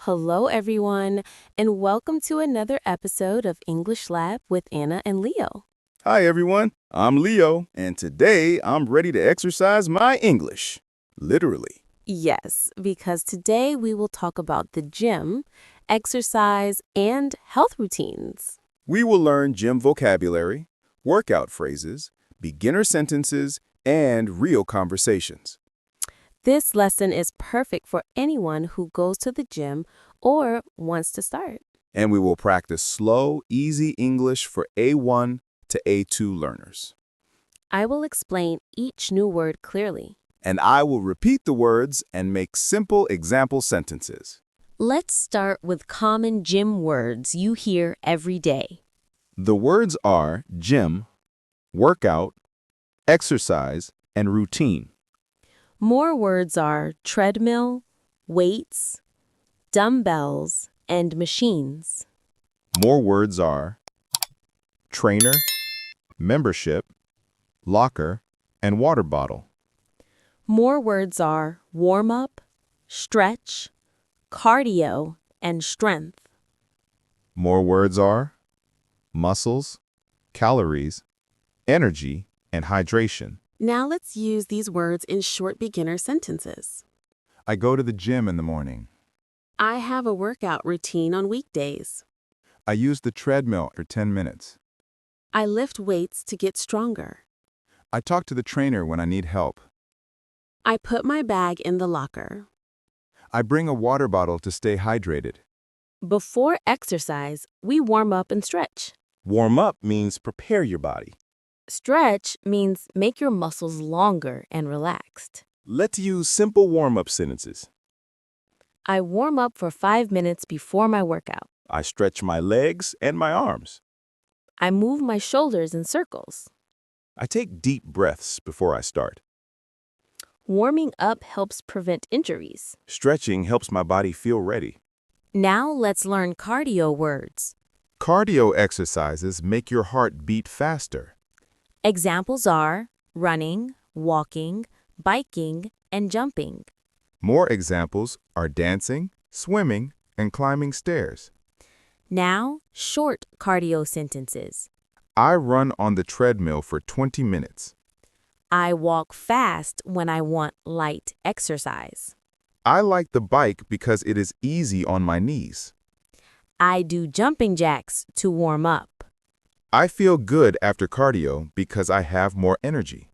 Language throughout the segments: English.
Hello, everyone, and welcome to another episode of English Lab with Anna and Leo. Hi, everyone. I'm Leo, and today I'm ready to exercise my English. Literally. Yes, because today we will talk about the gym, exercise, and health routines. We will learn gym vocabulary, workout phrases, beginner sentences, and real conversations. This lesson is perfect for anyone who goes to the gym or wants to start. And we will practice slow, easy English for A1 to A2 learners. I will explain each new word clearly. And I will repeat the words and make simple example sentences. Let's start with common gym words you hear every day. The words are gym, workout, exercise, and routine. More words are treadmill, weights, dumbbells, and machines. More words are trainer, membership, locker, and water bottle. More words are warm-up, stretch, cardio, and strength. More words are muscles, calories, energy, and hydration. Now let's use these words in short beginner sentences. I go to the gym in the morning. I have a workout routine on weekdays. I use the treadmill for 10 minutes. I lift weights to get stronger. I talk to the trainer when I need help. I put my bag in the locker. I bring a water bottle to stay hydrated. Before exercise, we warm up and stretch. Warm up means prepare your body. Stretch means make your muscles longer and relaxed. Let's use simple warm-up sentences. I warm up for 5 minutes before my workout. I stretch my legs and my arms. I move my shoulders in circles. I take deep breaths before I start. Warming up helps prevent injuries. Stretching helps my body feel ready. Now let's learn cardio words. Cardio exercises make your heart beat faster. Examples are running, walking, biking, and jumping. More examples are dancing, swimming, and climbing stairs. Now, short cardio sentences. I run on the treadmill for 20 minutes. I walk fast when I want light exercise. I like the bike because it is easy on my knees. I do jumping jacks to warm up. I feel good after cardio because I have more energy.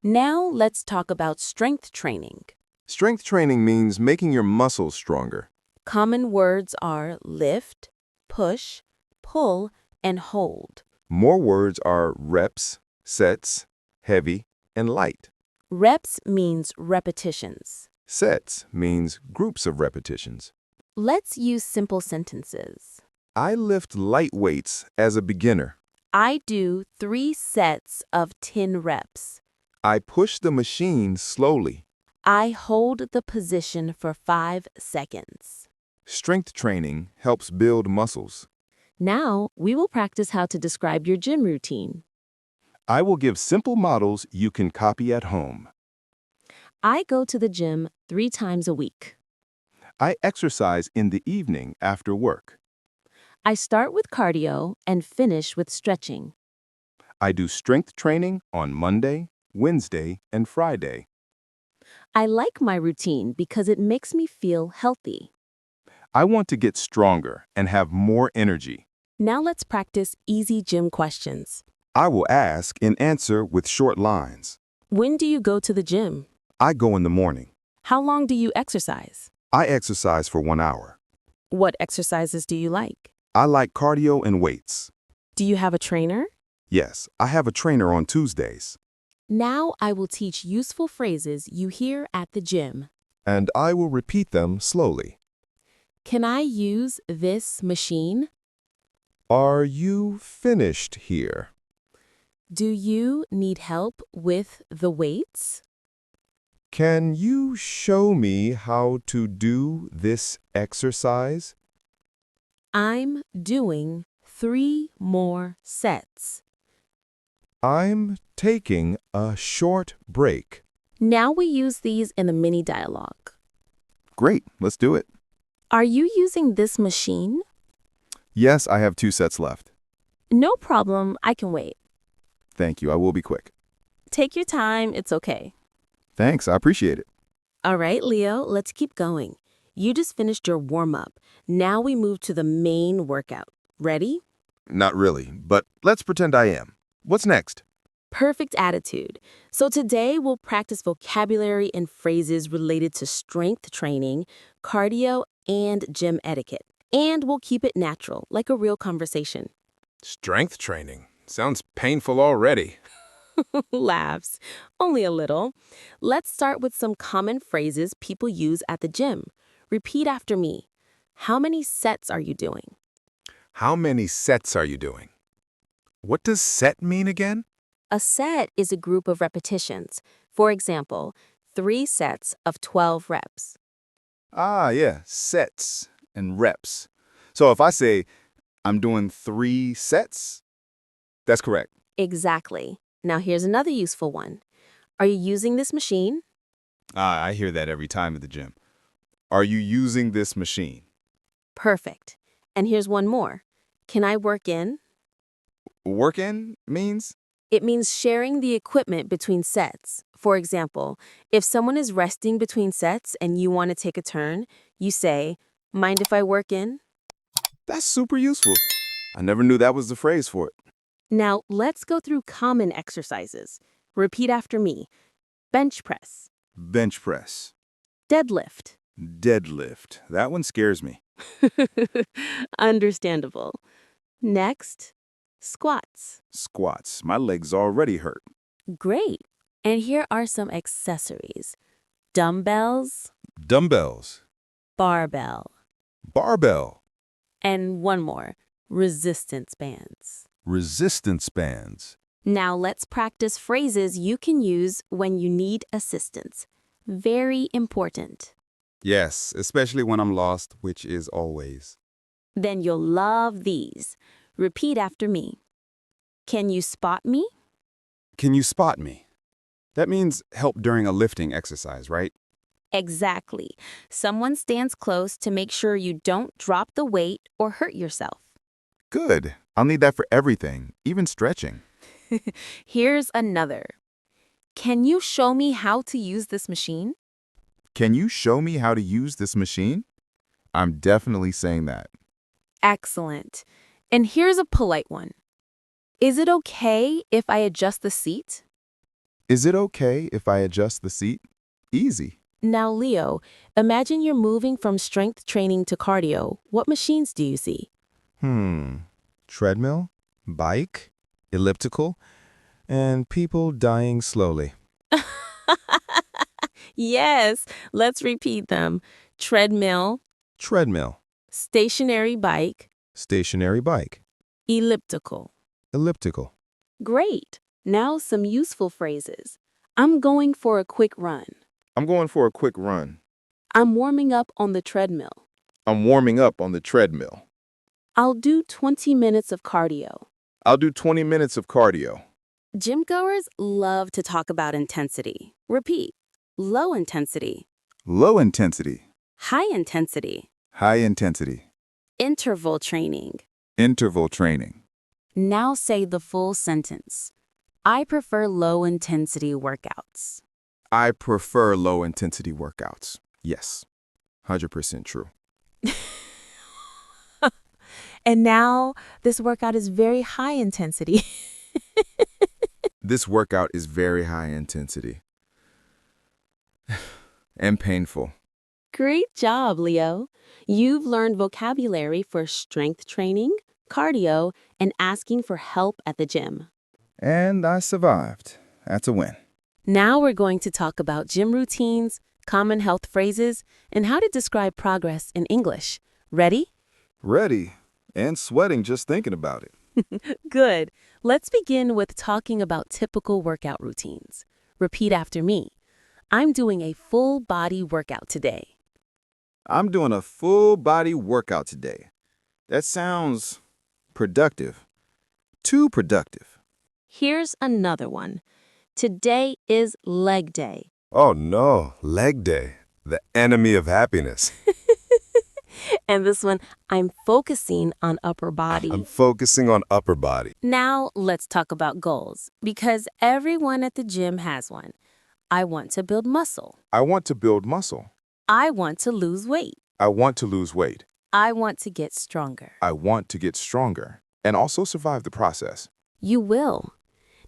Now let's talk about strength training. Strength training means making your muscles stronger. Common words are lift, push, pull, and hold. More words are reps, sets, heavy, and light. Reps means repetitions. Sets means groups of repetitions. Let's use simple sentences. I lift light weights as a beginner. I do 3 sets of 10 reps. I push the machine slowly. I hold the position for 5 seconds. Strength training helps build muscles. Now, we will practice how to describe your gym routine. I will give simple models you can copy at home. I go to the gym 3 times a week. I exercise in the evening after work. I start with cardio and finish with stretching. I do strength training on Monday, Wednesday, and Friday. I like my routine because it makes me feel healthy. I want to get stronger and have more energy. Now let's practice easy gym questions. I will ask and answer with short lines. When do you go to the gym? I go in the morning. How long do you exercise? I exercise for 1 hour. What exercises do you like? I like cardio and weights. Do you have a trainer? Yes, I have a trainer on Tuesdays. Now I will teach useful phrases you hear at the gym. And I will repeat them slowly. Can I use this machine? Are you finished here? Do you need help with the weights? Can you show me how to do this exercise? I'm doing 3 more sets. I'm taking a short break. Now we use these in the mini dialogue. Great, let's do it. Are you using this machine? Yes, I have 2 sets left. No problem, I can wait. Thank you, I will be quick. Take your time, it's okay. Thanks, I appreciate it. All right, Leo, let's keep going. You just finished your warm-up. Now we move to the main workout. Ready? Not really, but let's pretend I am. What's next? Perfect attitude. So today we'll practice vocabulary and phrases related to strength training, cardio, and gym etiquette. And we'll keep it natural, like a real conversation. Strength training. Sounds painful already. Laughs. Only a little. Let's start with some common phrases people use at the gym. Repeat after me. How many sets are you doing? How many sets are you doing? What does set mean again? A set is a group of repetitions. For example, 3 sets of 12 reps. Ah, yeah, sets and reps. So if I say, I'm doing 3 sets, that's correct. Exactly. Now here's another useful one. Are you using this machine? Ah, I hear that every time at the gym. Are you using this machine? Perfect. And here's one more. Can I work in? Work in means? It means sharing the equipment between sets. For example, if someone is resting between sets and you want to take a turn, you say, "Mind if I work in?" That's super useful. I never knew that was the phrase for it. Now, let's go through common exercises. Repeat after me. Bench press, Bench press, deadlift. deadlift. That one scares me. Understandable. Next, squats. Squats. My legs already hurt. Great. And here are some accessories. Dumbbells, Dumbbells. barbell, Barbell. and one more, resistance bands. Resistance bands. Now let's practice phrases you can use when you need assistance. Very important. Yes, especially when I'm lost, which is always. Then you'll love these. Repeat after me. Can you spot me? Can you spot me? That means help during a lifting exercise, right? Exactly. Someone stands close to make sure you don't drop the weight or hurt yourself. Good. I'll need that for everything, even stretching. Here's another. Can you show me how to use this machine? Can you show me how to use this machine? I'm definitely saying that. Excellent. And here's a polite one. Is it okay if I adjust the seat? Is it okay if I adjust the seat? Easy. Now, Leo, imagine you're moving from strength training to cardio. What machines do you see? Treadmill, bike, elliptical, and people dying slowly. Yes, let's repeat them. Treadmill, Treadmill, stationary bike, stationary bike, elliptical. elliptical. Great. Now some useful phrases. I'm going for a quick run. I'm going for a quick run. I'm warming up on the treadmill. I'm warming up on the treadmill. I'll do 20 minutes of cardio. I'll do 20 minutes of cardio. Gym goers love to talk about intensity. Repeat. Low intensity, Low intensity, high intensity, high intensity, interval training. interval training. Now say the full sentence. I prefer low intensity workouts. I prefer low intensity workouts. Yes, 100% true. And now this workout is very high intensity. This workout is very high intensity and painful. Great job, Leo. You've learned vocabulary for strength training, cardio, and asking for help at the gym. And I survived. That's a win. Now we're going to talk about gym routines, common health phrases, and how to describe progress in English. Ready? Ready and sweating just thinking about it. Good. Let's begin with talking about typical workout routines. Repeat after me. I'm doing a full body workout today. I'm doing a full body workout today. That sounds productive. Too productive. Here's another one. Today is leg day. Oh no, leg day, the enemy of happiness. And this one, I'm focusing on upper body. I'm focusing on upper body. Now, let's talk about goals, because everyone at the gym has one. I want to build muscle. I want to build muscle. I want to lose weight. I want to lose weight. I want to get stronger. I want to get stronger and also survive the process. You will.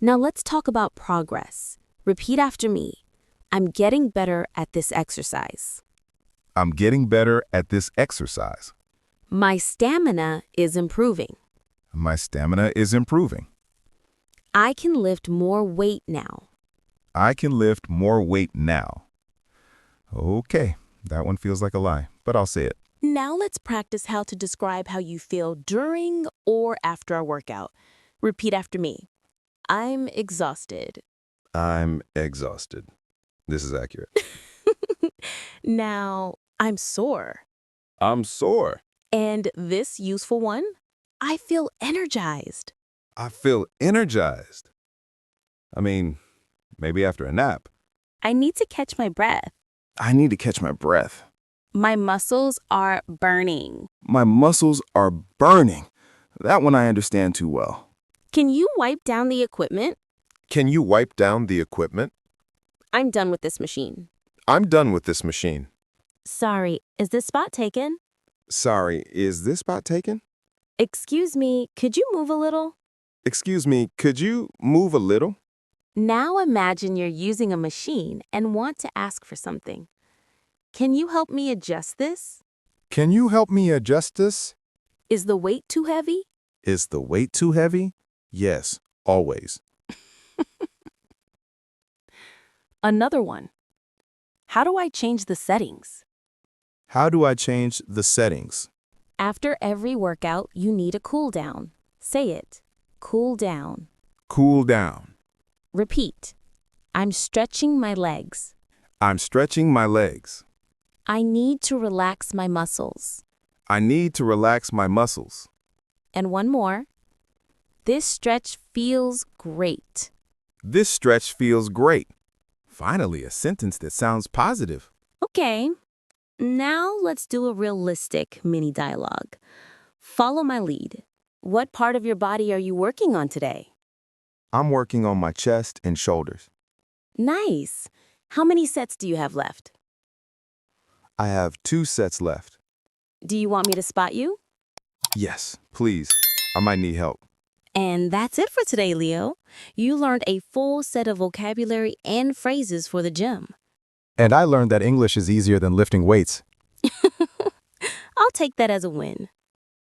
Now, let's talk about progress. Repeat after me. I'm getting better at this exercise. I'm getting better at this exercise. My stamina is improving. My stamina is improving. I can lift more weight now. I can lift more weight now. Okay, that one feels like a lie, but I'll say it. Now let's practice how to describe how you feel during or after a workout. Repeat after me. I'm exhausted. I'm exhausted. This is accurate. Now, I'm sore. I'm sore. And this useful one, I feel energized. I feel energized. I mean, maybe after a nap. I need to catch my breath. I need to catch my breath. My muscles are burning. My muscles are burning. That one I understand too well. Can you wipe down the equipment? Can you wipe down the equipment? I'm done with this machine. I'm done with this machine. Sorry, is this spot taken? Sorry, is this spot taken? Excuse me, could you move a little? Excuse me, could you move a little? Now imagine you're using a machine and want to ask for something. Can you help me adjust this? Can you help me adjust this? Is the weight too heavy? Is the weight too heavy? Yes, always. Another one. How do I change the settings? How do I change the settings? After every workout, you need a cool down. Say it. Cool down. Cool down. Repeat. I'm stretching my legs. I'm stretching my legs. I need to relax my muscles. I need to relax my muscles. And one more. This stretch feels great. This stretch feels great. Finally, a sentence that sounds positive. Okay. Now let's do a realistic mini dialogue. Follow my lead. What part of your body are you working on today? I'm working on my chest and shoulders. Nice. How many sets do you have left? I have 2 sets left. Do you want me to spot you? Yes, please. I might need help. And that's it for today, Leo. You learned a full set of vocabulary and phrases for the gym. And I learned that English is easier than lifting weights. I'll take that as a win.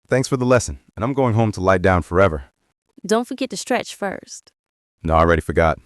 Thanks for the lesson, and I'm going home to lie down forever. Don't forget to stretch first. No, I already forgot.